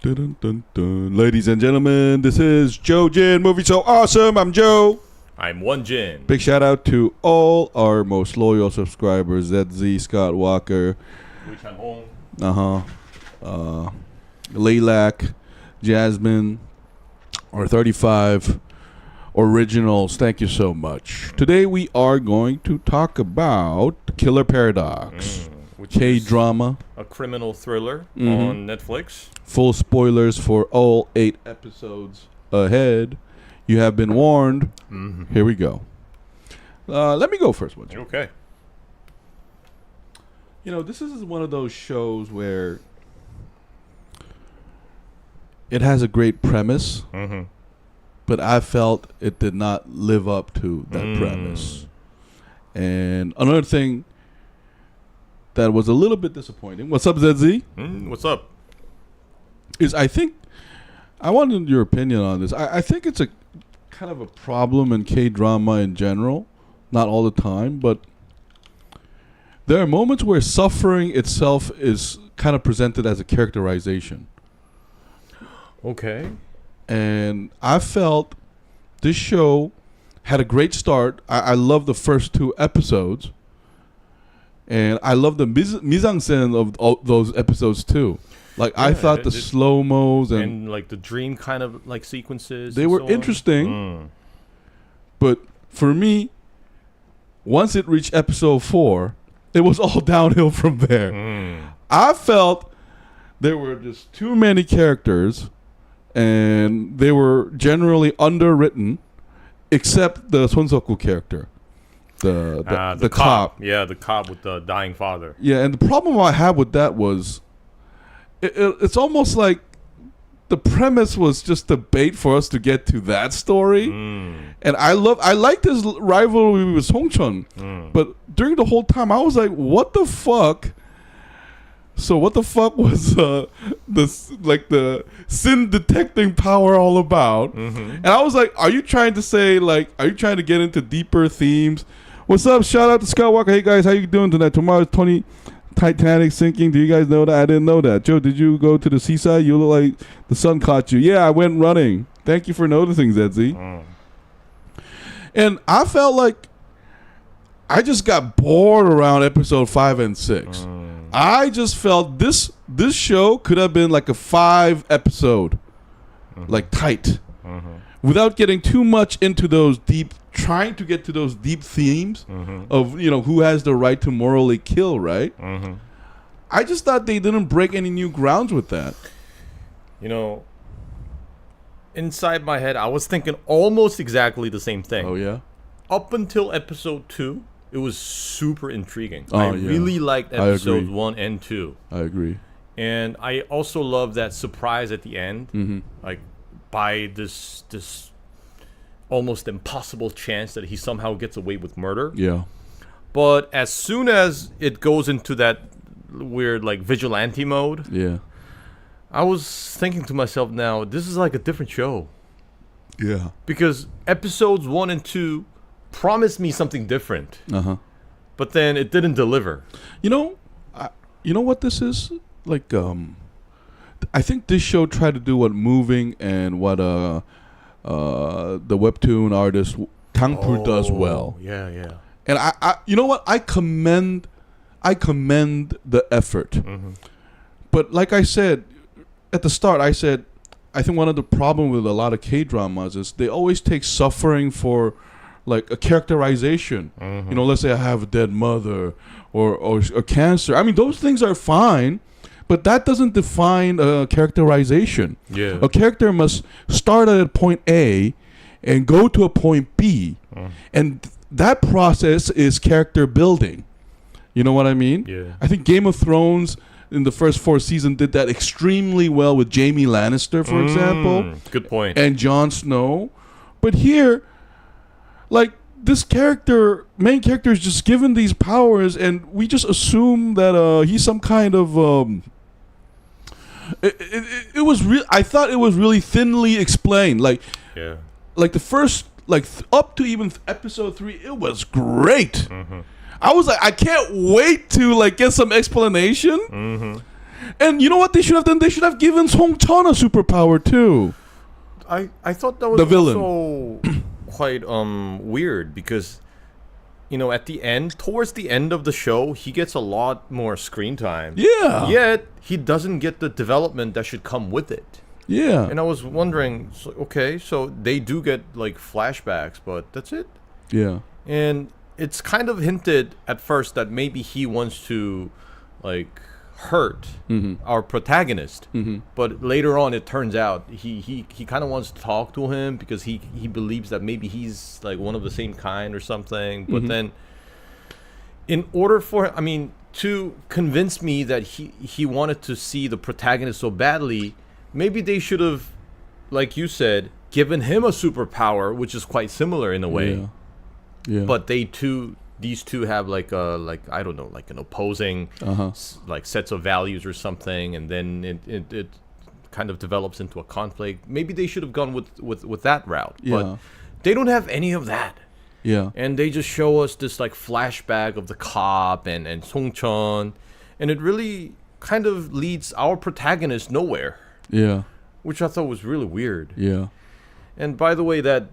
Dun, dun, dun. Ladies and gentlemen, this is JoeJinMovieSoAwesome. I'm Joe. I'm One Jin. Big shout out to all our most loyal subscribers: ZZ, Scott Walker, Laylak, Jasmine, or 35 originals. Thank you so much. Today we are going to talk about Killer Paradox. K-drama, a criminal thriller on Netflix. Full spoilers for all 8 episodes ahead. You have been warned. Here we go. Let me go first. Okay. You know, this is one of those shows where it has a great premise, but I felt it did not live up to that premise. And another thing that was a little bit disappointing. What's up, ZZ? What's up? I think I wanted your opinion on this. I think it's a kind of a problem in K-drama in general. Not all the time, but there are moments where suffering itself is kind of presented as a characterization. Okay. And I felt this show had a great start. I love the first 2 episodes. And I love the mise-en-scène of all those episodes too. Like, yeah, I thought the slow-mos and like the dream kind of like sequences, they were interesting. But for me, once it reached episode 4, it was all downhill from there. I felt there were just too many characters, and they were generally underwritten, except the Son Seok-gu character. The cop. Yeah, the cop with the dying father. Yeah, and the problem I had with that was it's almost like the premise was just a bait for us to get to that story. And I liked his rivalry with Song Chun. But during the whole time I was like, what the fuck? So what the fuck was the sin detecting power all about? And I was like, are you trying to get into deeper themes? What's up? Shout out to Scott Walker. Hey guys, how you doing tonight? Tomorrow's Titanic sinking. Do you guys know that? I didn't know that. Joe, did you go to the seaside? You look like the sun caught you. Yeah, I went running. Thank you for noticing, ZZ. And I felt like I just got bored around episode 5 and 6. I just felt this show could have been like a 5 episode, like tight, without getting too much into those trying to get to those deep themes of, you know, who has the right to morally kill, right? I just thought they didn't break any new grounds with that. You know, inside my head, I was thinking almost exactly the same thing. Oh, yeah? Up until episode 2, it was super intriguing. I really liked episodes 1 and 2. I agree. And I also love that surprise at the end. Like, by this almost impossible chance that he somehow gets away with murder. Yeah. But as soon as it goes into that weird like vigilante mode, I was thinking to myself, now this is like a different show. Yeah. Because episodes 1 and 2 promised me something different. But then it didn't deliver. You know what this is? Like I think this show tried to do what Moving and what the webtoon artist Tang does well. Yeah. And I you know what? I commend the effort. But like I said at the start, I think one of the problem with a lot of K-dramas is they always take suffering for like a characterization. You know, let's say I have a dead mother or cancer. I mean, those things are fine. But that doesn't define a characterization. Yeah. A character must start at a point A and go to a point B. And that process is character building. You know what I mean? Yeah. I think Game of Thrones in the first 4 seasons did that extremely well with Jaime Lannister, for example. Good point. And Jon Snow. But here, like, this main character is just given these powers, and we just assume that he's some kind of... It was real. I thought it was really thinly explained. Like the first, up to even episode 3, it was great. I was like, I can't wait to get some explanation. And you know what they should have done? They should have given Song Chun a superpower too. I thought that was The villain. also quite weird because at the end, towards the end of the show, he gets a lot more screen time. Yeah. Yet he doesn't get the development that should come with it. Yeah. And I was wondering, so they do get like flashbacks, but that's it. Yeah. And it's kind of hinted at first that maybe he wants to like hurt our protagonist, but later on it turns out he kind of wants to talk to him because he believes that maybe he's like one of the same kind or something. But then in order for to convince me that he wanted to see the protagonist so badly, maybe they should have, like you said, given him a superpower, which is quite similar in a way. Yeah. But these two have like I don't know, like an opposing like sets of values or something, and then it kind of develops into a conflict. Maybe they should have gone with that route. Yeah. But they don't have any of that. Yeah. And they just show us this like flashback of the cop and Song Chun, and it really kind of leads our protagonist nowhere. Yeah. Which I thought was really weird. Yeah. And by the way, that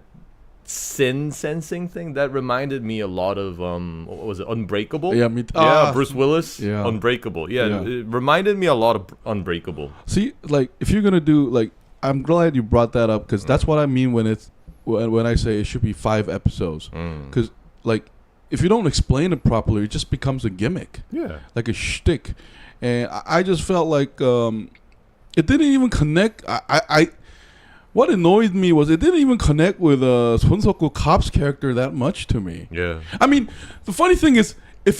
sin sensing thing that reminded me a lot of what was it, Unbreakable? Yeah, me Bruce Willis. Yeah. Unbreakable. Yeah, it reminded me a lot of Unbreakable. See, like if you're gonna do like, I'm glad you brought that up because that's what I mean when I say it should be 5 episodes. Because like if you don't explain it properly, it just becomes a gimmick. Yeah, like a shtick, and I just felt like it didn't even connect. What annoyed me was it didn't even connect with Son Seok-gu cop's character that much to me. Yeah. I mean, the funny thing is, if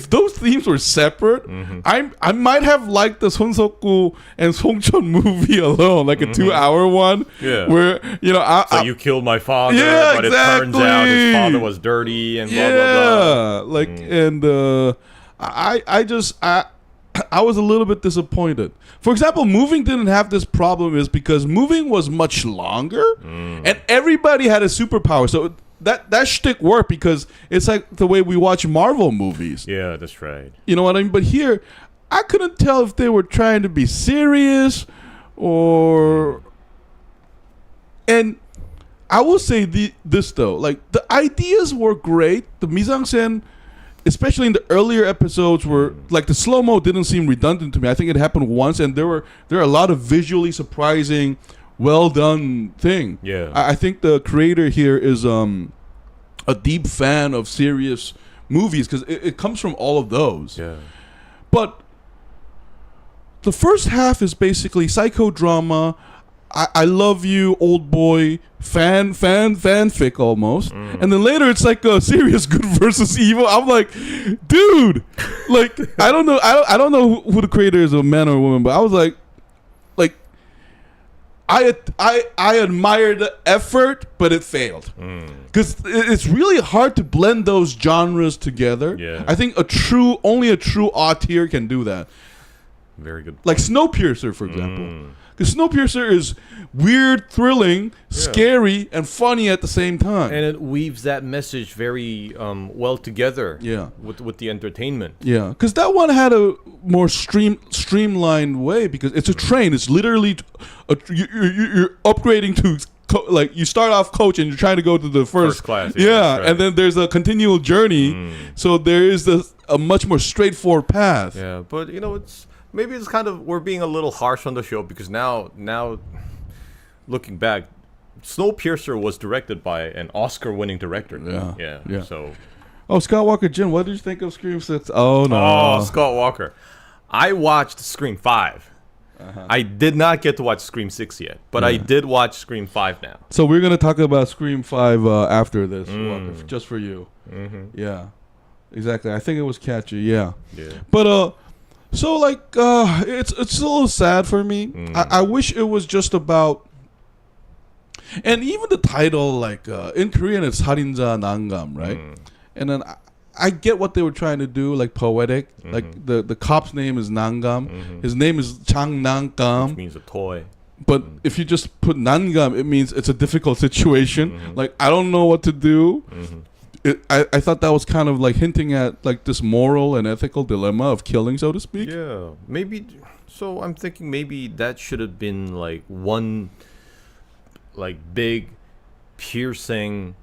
those themes were separate, I might have liked the Son Seok-gu and Song Chun movie alone, like a 2-hour one. Yeah. Where so you killed my father, yeah, but exactly. it turns out his father was dirty and blah blah blah. Like and I was a little bit disappointed. For example, Moving didn't have this problem is because Moving was much longer and everybody had a superpower. So that shtick worked because it's like the way we watch Marvel movies. Yeah, that's right. You know what I mean? But here, I couldn't tell if they were trying to be serious or... And I will say this though. Like, the ideas were great. The mise-en-scène... especially in the earlier episodes where like the slow-mo didn't seem redundant to me. I think it happened once and there are a lot of visually surprising, well done thing. Yeah. I think the creator here is a deep fan of serious movies because it comes from all of those. Yeah. But the first half is basically psychodrama. I love you, old boy, fanfic almost, and then later it's like a serious good versus evil. I'm like, dude, like I don't know who the creator is, a man or a woman, but I was like I admire the effort, but it failed because it's really hard to blend those genres together. Yeah. I think only a true auteur can do that. Very good. Like Snowpiercer, for example. Because Snowpiercer is weird, thrilling, scary, and funny at the same time. And it weaves that message very well together. Yeah. With the entertainment. Yeah, because that one had a more streamlined way because it's a train. It's literally you're upgrading to like you start off coach and you're trying to go to the first class. Yeah, right. And then there's a continual journey. So there is a much more straightforward path. Yeah, but maybe it's kind of we're being a little harsh on the show because now looking back, Snowpiercer was directed by an Oscar-winning director. Yeah. So, Scott Walker Jim, what did you think of Scream 6? Oh no, Scott Walker. I watched Scream 5. I did not get to watch Scream 6 yet, but I did watch Scream 5 now. So we're gonna talk about Scream 5 after this, Walker, just for you. Yeah, exactly. I think it was catchy. Yeah. But so like it's a little sad for me. I wish it was just about, and even the title, like in Korean it's 살인자 Nan-gam, right? And then I get what they were trying to do, like poetic. Like the cop's name is Nan-gam. His name is Chang Nan-gam, Which means a toy. But if you just put Nan-gam, it means it's a difficult situation. Like I don't know what to do. I thought that was kind of like hinting at like this moral and ethical dilemma of killing, so to speak. Yeah, maybe. So I'm thinking maybe that should have been like one, like big, piercing,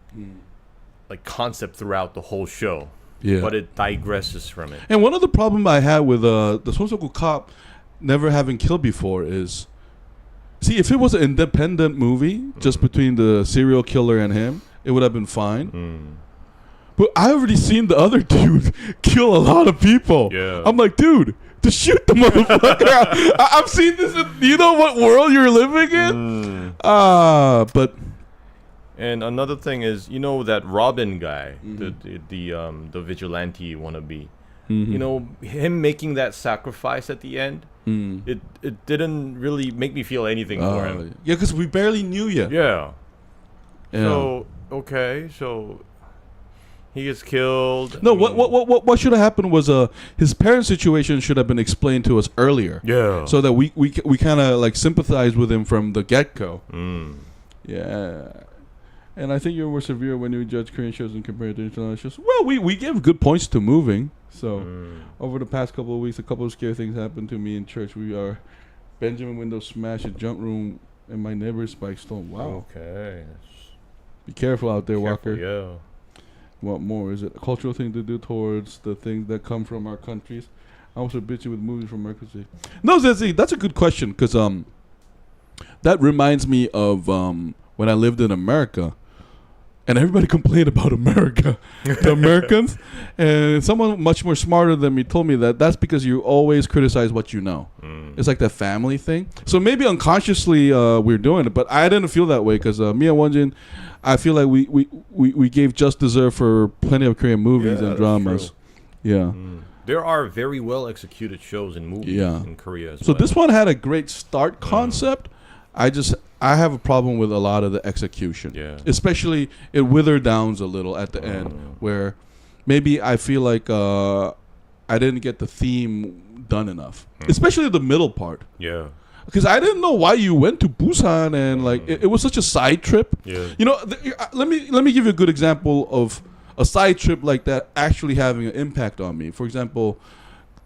like concept throughout the whole show. Yeah. But it digresses from it. And one of the problem I had with the Sonsoku cop never having killed before is, see, if it was an independent movie just between the serial killer and him, it would have been fine. But I already seen the other dude kill a lot of people. Yeah. I'm like, dude, just shoot the motherfucker. I've seen this. You know what world you're living in? But. And another thing is, you know, that Robin guy, the vigilante wannabe. You know, him making that sacrifice at the end, it didn't really make me feel anything for him. Yeah, because we barely knew you. Yeah. So okay, so he gets killed. No, what should have happened was his parents' situation should have been explained to us earlier. Yeah. So that we kind of like sympathize with him from the get go. Yeah. And I think you're more severe when you judge Korean shows and compare it to international shows. Well, we give good points to moving. So over the past couple of weeks, a couple of scary things happened to me in church. We are Benjamin window smashed, a jump room, and my neighbor's bike stolen. Wow. Okay. Be careful out there, Careful, Walker. yeah. What more? Is it a cultural thing to do towards the things that come from our countries? I was so bitchy with movies from America. No, Zezzy, that's a good question because that reminds me of when I lived in America. And everybody complained about America, the Americans. And someone much more smarter than me told me that that's because you always criticize what you know. It's like that family thing. So maybe unconsciously we're doing it, but I didn't feel that way because me and Wonjin, I feel like we gave just deserve for plenty of Korean movies and dramas. True. Yeah. There are very well executed shows and movies in Korea as so well. This one had a great start concept. I have a problem with a lot of the execution. Yeah. Especially it withered downs a little at the end where maybe I feel like I didn't get the theme done enough. Especially the middle part. Yeah. Because I didn't know why you went to Busan and like it was such a side trip. Yeah. You know, let me give you a good example of a side trip like that actually having an impact on me. For example,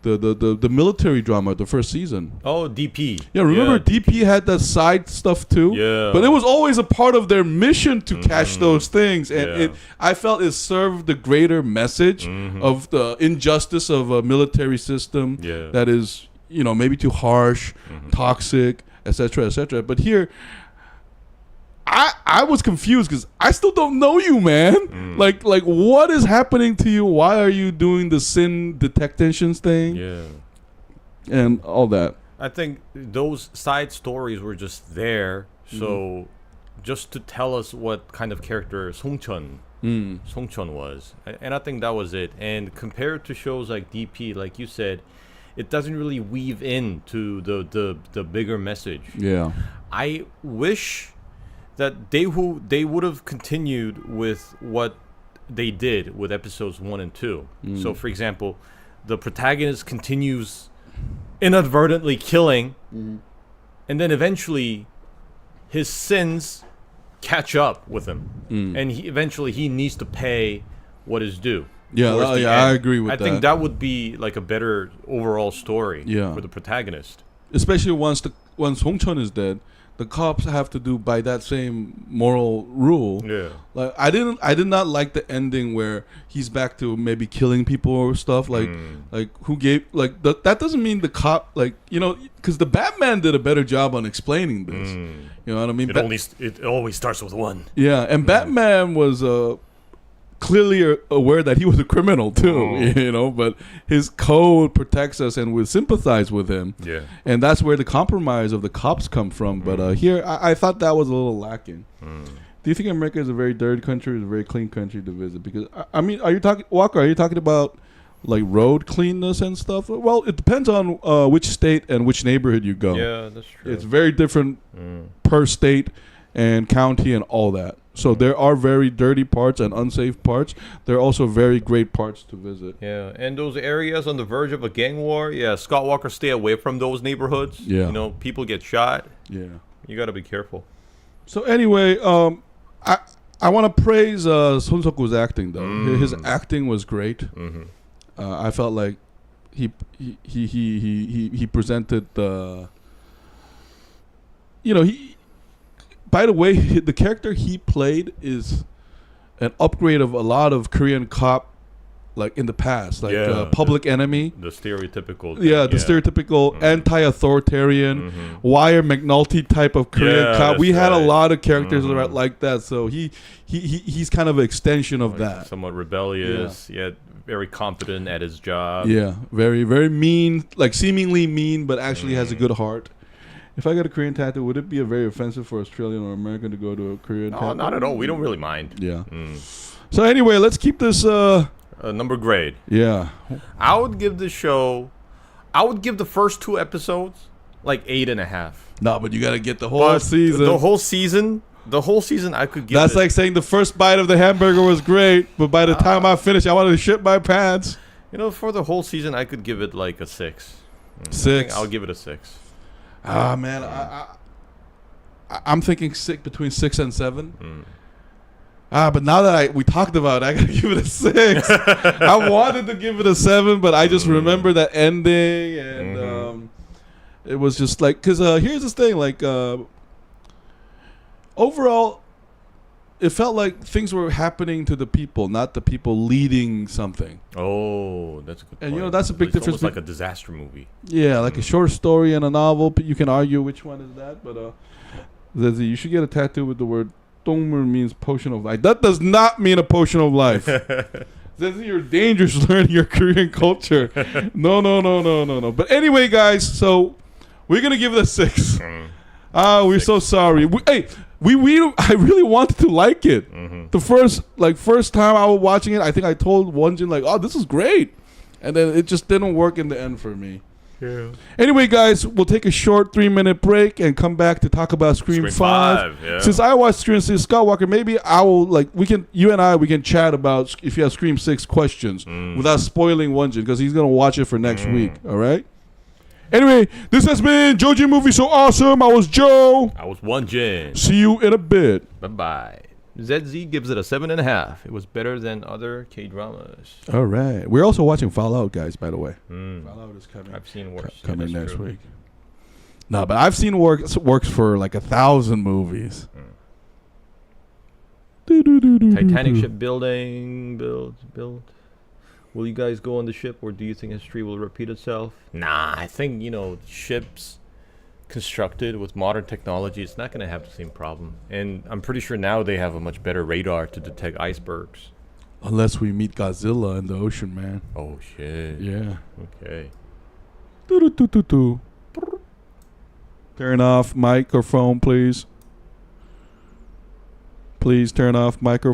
the military drama, the first season. Oh, DP. Yeah, remember DP had that side stuff too? Yeah. But it was always a part of their mission to catch those things. And I felt it served the greater message of the injustice of a military system that is, you know, maybe too harsh, toxic, etc., etc. But here, I was confused because I still don't know you, man. Like what is happening to you? Why are you doing the sin detections thing? Yeah, and all that. I think those side stories were just there, so just to tell us what kind of character Songchun was, and I think that was it. And compared to shows like DP, like you said, it doesn't really weave into the bigger message. Yeah, I wish that they would have continued with what they did with episodes 1 and 2. So, for example, the protagonist continues inadvertently killing, and then eventually his sins catch up with him, and eventually he needs to pay what is due. Yeah, I agree with that. I think that would be like a better overall story for the protagonist. Especially once Hongchun is dead. The cops have to do by that same moral rule. Yeah. Like I did not like the ending where he's back to maybe killing people or stuff. Like who gave like that doesn't mean the cop like you know because the Batman did a better job on explaining this. You know what I mean? It always starts with one. Yeah, and Batman was clearly aware that he was a criminal too, you know, but his code protects us and we sympathize with him. Yeah. And that's where the compromise of the cops come from. But here, I thought that was a little lacking. Do you think America is a very dirty country or is a very clean country to visit? Because, I mean, Walker, are you talking about like road cleanness and stuff? Well, it depends on which state and which neighborhood you go. Yeah, that's true. It's very different per state and county and all that. So there are very dirty parts and unsafe parts. There are also very great parts to visit. Yeah, and those areas on the verge of a gang war, Scott Walker, stay away from those neighborhoods. Yeah. You know, people get shot. Yeah. You got to be careful. So anyway, I want to praise Son Seok-woo's acting though. His acting was great. I felt like he presented the. He. By the way, the character he played is an upgrade of a lot of Korean cop, like in the past, like Public Enemy. The stereotypical. Stereotypical anti-authoritarian, Wire McNulty type of Korean cop. We had a lot of characters like that, so he's kind of an extension of that. Somewhat rebellious, yet very confident at his job. Yeah, very very mean, like seemingly mean, but actually has a good heart. If I got a Korean tattoo, would it be very offensive for Australian or American to go to a Korean tattoo? No, not at all. We don't really mind. Yeah. So anyway, let's keep this number grade. Yeah. I would give the first 2 episodes like 8.5. No, but you got to get the whole season. The whole season I could give. That's like saying the first bite of the hamburger was great, but by the time I finished, I wanted to shit my pants. For the whole season, I could give it like a 6. 6. I'll give it a 6. Ah, man, I'm thinking between 6 and 7. But now that we talked about it, I gotta give it a 6. I wanted to give it a 7, but I just remember that ending, and it was just like, because here's this thing, like overall, it felt like things were happening to the people, not the people leading something. Oh, that's a good point. And that's a big difference. It's almost like a disaster movie. Yeah, like a short story and a novel. You can argue which one is that, but you should get a tattoo with the word "dongmul" means potion of life. That does not mean a potion of life. You're dangerous learning your Korean culture. No. But anyway, guys, so we're gonna give it a 6. We're 6. So sorry. I really wanted to like it. The first time I was watching it, I think I told Wonjin like, "Oh, this is great," and then it just didn't work in the end for me. Yeah. Anyway, guys, we'll take a short 3-minute break and come back to talk about Scream 5. Yeah. Since I watched Scream 6 Skywalker, maybe I will you and I can chat about if you have Scream 6 questions without spoiling Wonjin, because he's gonna watch it for next week. All right. Anyway, this has been JoeJinMovieSoAwesome. I was Joe. I was Wonjin. See you in a bit. Bye-bye. ZZ gives it a 7.5. It was better than other K-dramas. All right. We're also watching Fallout, guys, by the way. Fallout is coming. I've seen worse. Coming next week. No, but I've seen works for like 1,000 movies. Titanic ship build. Will you guys go on the ship, or do you think history will repeat itself? Nah, I think, ships constructed with modern technology, it's not going to have the same problem. And I'm pretty sure now they have a much better radar to detect icebergs. Unless we meet Godzilla in the ocean, man. Oh, shit. Yeah. Okay. Turn off microphone, please. Please turn off microphone.